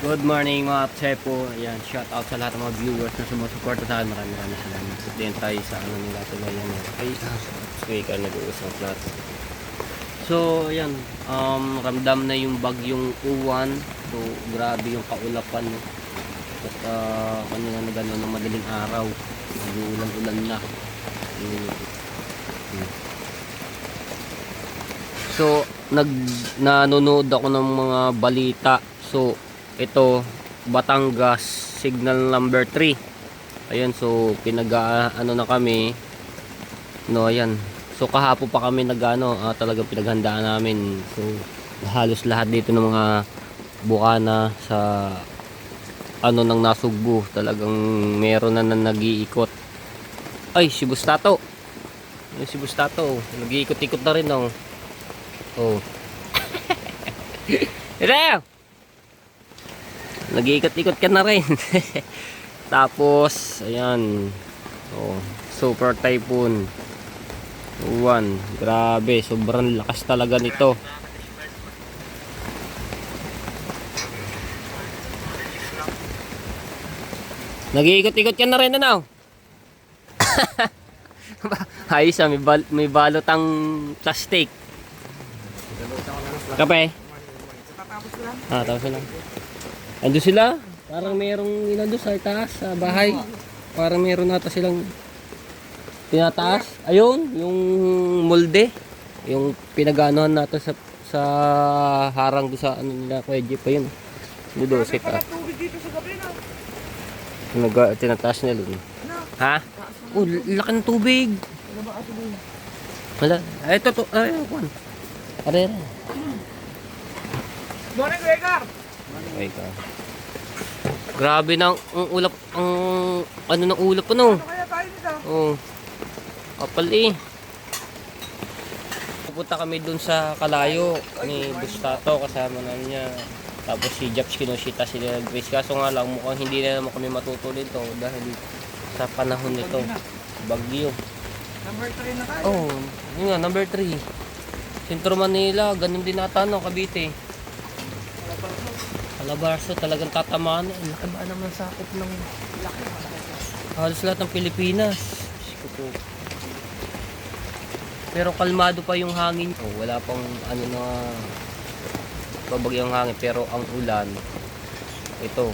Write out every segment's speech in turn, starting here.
Good morning mga Tsepo. Ayan, shout out sa lahat ng mga viewers na sumusuporta sa akin. Maraming salamat. Din tayo sa ano nila sila yan. Ay, speaker nag-uusap lahat. So, ayan, ramdam na yung bagyong uwan. So, grabe yung kaulapan. At kanina na gano'n ng madaling araw. Nag-ulan-ulan na. So, nanonood ako ng mga balita. So, ito Batangas signal number 3. Ayan, so ano na kami. No, ayan. So kahapon pa kami talagang pinaghandaan namin. So halos lahat dito ng mga bukana sa nang nasugbo. Talagang meron na nag-iikot. Ay, si Bustato. Si Bustato, nag-iikot-ikot na rin oh. Oh. Ito! Nag-iikot-ikot ka na rin. Tapos ayan, super typhoon 1. Grabe, sobrang lakas talaga nito. Nag-iikot-ikot ka na rin ayos may balotang plastic. Kape? Tapos na lang. Ando sila, parang merong inando sa taas sa bahay. Parang meron nata silang tinataas. Ayun, yung molde, yung pinaganohan natin sa harang do sa nila Kuya Jeep pa yun. Dudosit tinataas nila. Ha? Oh, laki ng tubig. Wala. Ito to, kuan. Are. Morning, Gregor. Okay ka. Grabe ng ulap ng ulap Ano kaya tayo nito? Oh. Kapal eh. Pupunta kami dun sa Kalayo ni Bustato kasama na niya. Tapos si Japs kinushita sila Grace. Kaso nga lang mukhang hindi na naman kami matutulid to dahil sa panahon nito. Bagyo. Number 3 na tayo. Oh, yun nga, number 3. Sentro Manila, ganun din ata Cavite. Alabarso talagang tatamaan. Laki ba naman sakop ng halos lahat ng Pilipinas. Pero kalmado pa yung hangin. Wala pang babagyang hangin. Pero ang ulan, ito,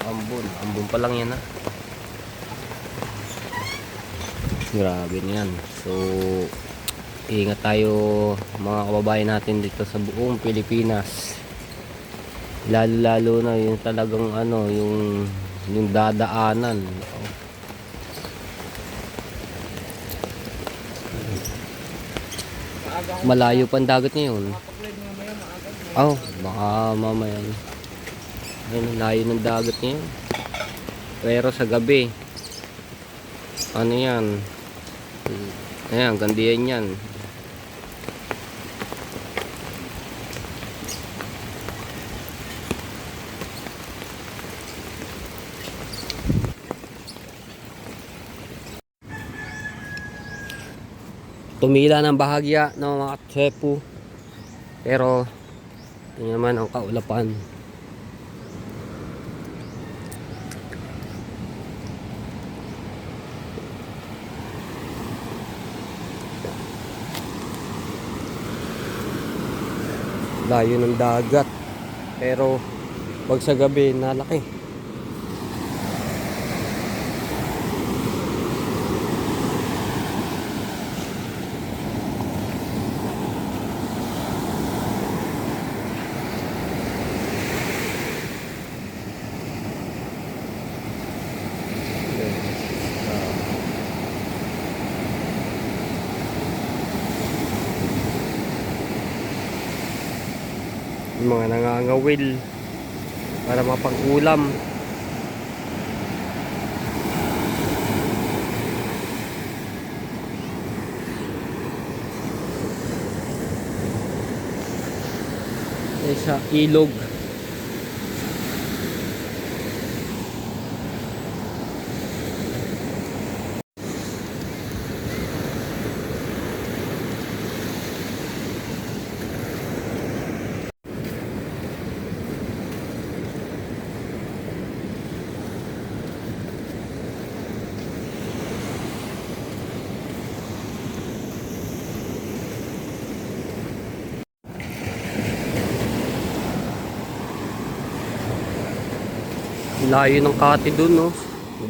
ambon pa lang yan ha. Grabe niyan. So, ingat tayo mga kababayan natin dito sa buong Pilipinas. Lalo na yung talagang yung dadaanan. Malayo pa ang dagat ngayon. Baka mamaya. Ayun, layo ng dagat ngayon. Pero sa gabi, yan? Ayan, gandiyan yan. Tumila ng bahagya ng mga Tsepo. Pero ito naman ang kaulapan. Layo ng dagat. Pero pag sa gabi nalaki. Yung mga nangangawil para mapag-ulam. Sa ilog. Layo ng kati dun, no?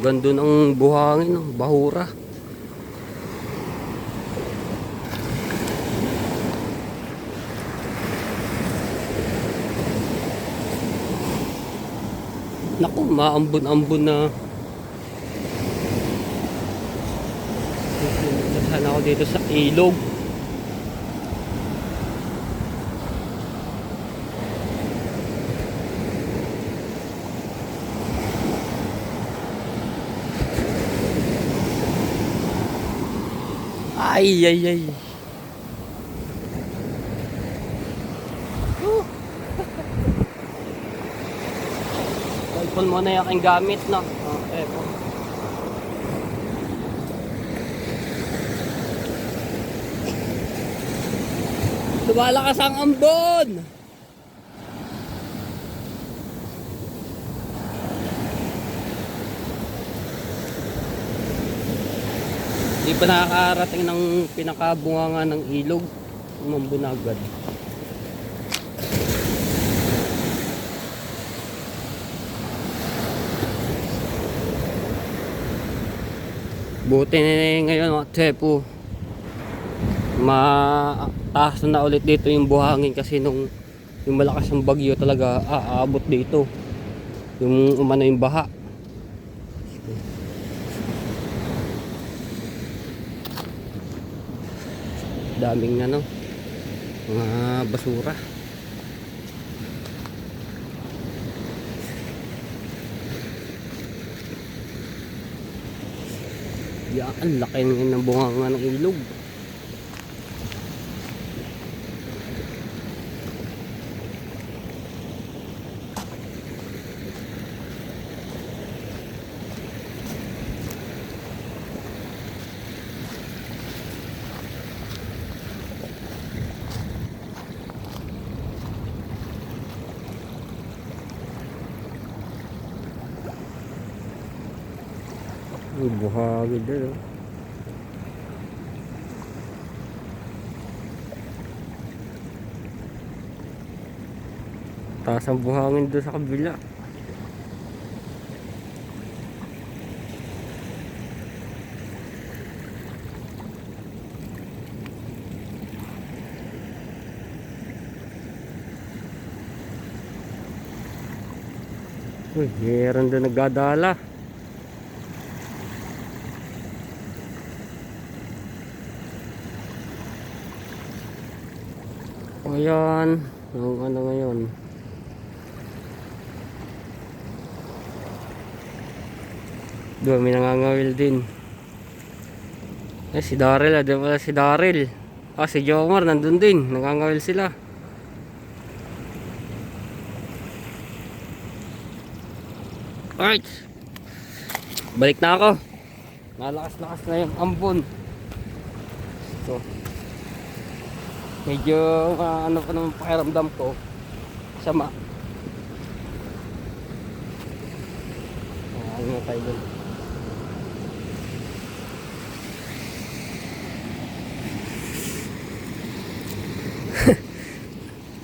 Ganda ng buhangin, no? Bahura. Naku, maambon-ambon na. Sana ako dito sa ilog. Ay, ay, ay. Cellphone mo na yung aking gamit, no? Okay po. Lumalakas ang ambon! Hindi pa nakakarating ng pinakabunganga ng ilog. Umambon na agad. Buti na ngayon mga tepo, mataas na ulit dito yung buhangin kasi nung yung malakas ng bagyo talaga aabot dito yung umano yung baha. Daming ano, mga basura. Yan, ang laki ng bunganga ng ilog. Ang buhangin din, oh. Taas ang buhangin doon sa kabila. Uy, meron doon nagdadala. Ayan, ang ano ngayon. Doon may nangangawil din. Si Daryl, doon pala si Daryl. Si Jomar nandun din, nangangawil sila. Alright, balik na ako. Nalakas-lakas na yung ambon. So, medyo ano pa naman pakiramdam ko, sama. Ano tayo dun.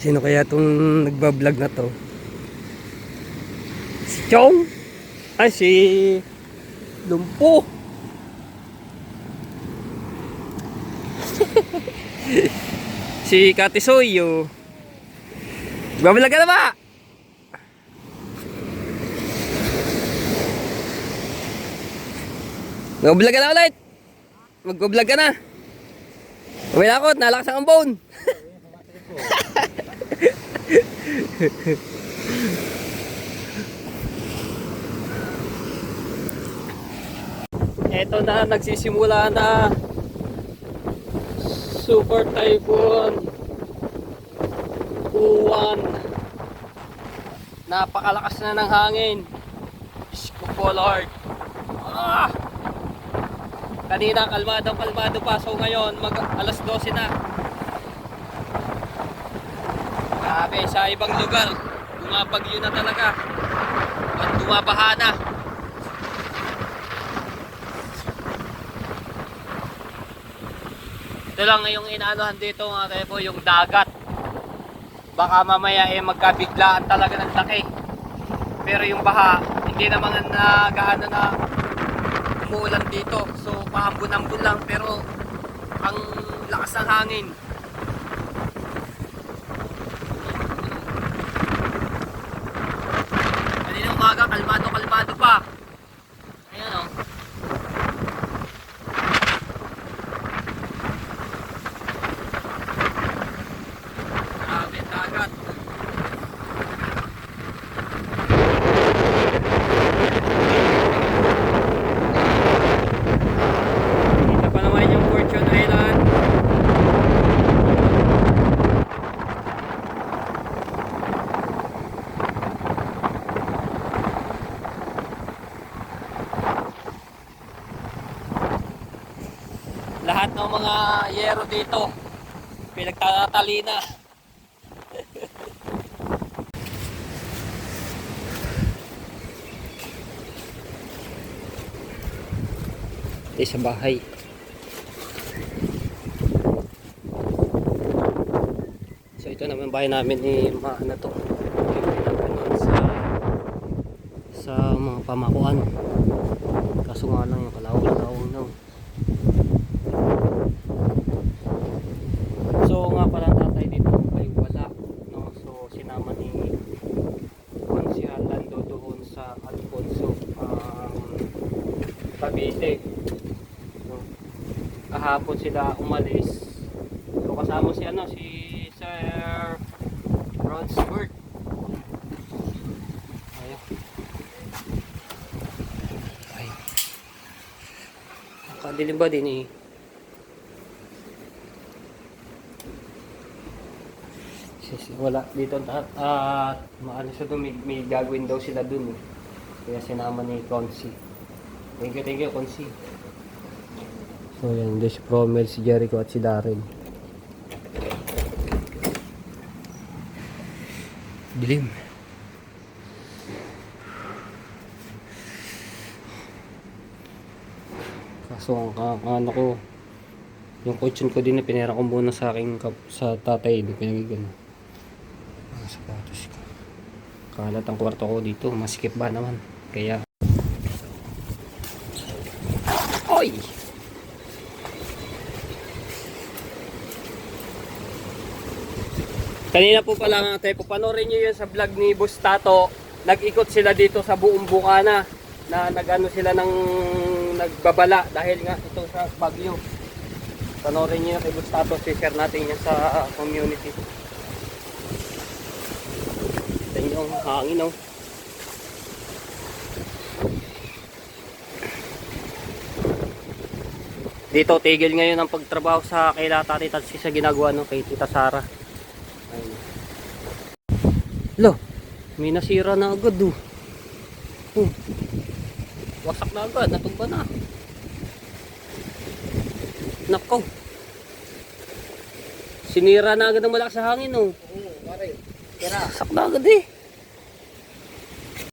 Sino kaya itong nagbablog na to? Si Chong? Ay, si Lumpo. Si Katisoyo. Nagbablog ka na ba? Nagbablog ka na ulit? Magbablog ka na? Uwi na ako, nalakas ang ambon. Ito na, nagsisimula na Super Typhoon Uwan. Napakalakas na ng hangin. Isko po Lord. Kanina kalmado pa, so ngayon mag alas 12 na. Grabe, sa ibang lugar bumabagyo na talaga at bumabaha na. Ito lang yung inaanohan dito mga tepo, yung dagat. Baka mamaya magkabiglaan talaga ng laki. Pero yung baha hindi naman na gaano na umuulan dito. So paambon-ambon lang pero ang lakas ng hangin. Kanina umaga, kalmado pa. Ayan o. Grabe, dagat. Dito pa naman yung Fortune Island. Lahat ng mga yero dito pinagtatali na. Ito sa bahay. So ito naman bahay namin ni ano to. Sa mga pamakuan. Kaso nga lang yung kalawang na. So nga pala tatay dito ay wala, no? So sinama ni Konsihal Lando doon sa Alfonso Cavite. So, kahapon sila umalis. So kasama si ano, si Sir Ronsbert. Ayun. Ay. Nakadilim ba din eh? Wala dito maano siya doon, may gagawin daw sila doon eh. Kaya sinama ni Consi. Thank you Consi. So yan, there's Promel, si Jericho at si Darren. Dilim. Kaso ang ano ko, yung kutsyon ko din na pinera ko muna sa aking sa tatay, hindi pinagigano. Sapatos ko. Kalat ang kwarto ko dito, masikip ba naman. Kaya oy! Kanina po pala nga tayo, panoorin nyo yun sa vlog ni Boss Tato. Nag-ikot sila dito sa buong Bukana na nag-ano sila ng nagbabala dahil nga ito sa bagyo. Panoorin nyo yung kay Boss Tato, share natin yan sa community. Yung hangin oh. Dito tigil ngayon ang pagtrabaho sa kay Tati Tatsi sa ginagawa no kay Tita Sara. Ayun. Lo, may nasira na agad oh. Wasak na agad, natumba na. Nako. Sinira na agad ng malakas sa hangin oh. Pare. Wasak na agad eh.